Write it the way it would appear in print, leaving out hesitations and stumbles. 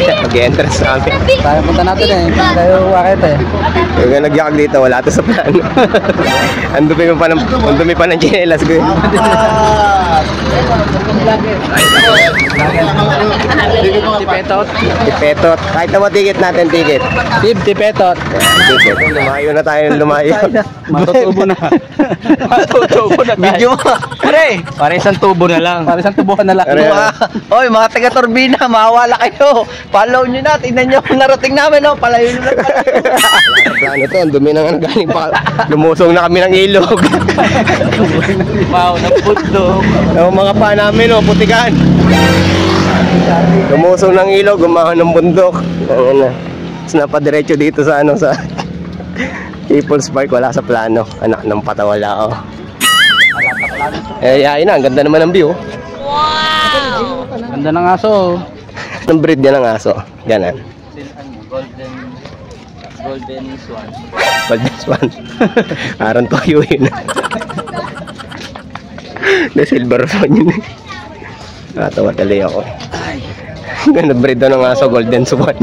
Mag-entrance kami. Tayo punta natin eh. Tayo wakit eh. Kaya nagyakag dito, wala to sa plano. Ang dumi pa ng chinelas ko. Tipetot. Tipetot. Kahit na ticket natin, ticket. Tipetot. Ticket. Lumayo na tayo, lumayo. Matutubo na. Matutubo na tayo. Video mo. Pare, Para isang tubo na lang. Para isang tubuhan na lang. oy, mga taga-Turbina, mawala kayo. Follow nyo na, tingnan nyo ang narating namin, no? Palayo nyo na Plano to, ang dumi ng galing pa. Lumusong na kami ng ilog. Wow, naputo. Yung mga pa namin, oh, putikan. Lumusong ng ilog, gumahon ng bundok. Ayun na. Tapos napadiretso dito sa ano, sa People's Park, wala sa plano. Anak ng patawala, oh. Eh, ayun na, ang ganda naman ng view. Ganda ng aso. Ang breed niya ng aso. Ganan. Golden swan. Golden swan. Parang toyo yun. The silver swan yun. Natawa tuloy ako. Ganda breed na ng aso, golden swan.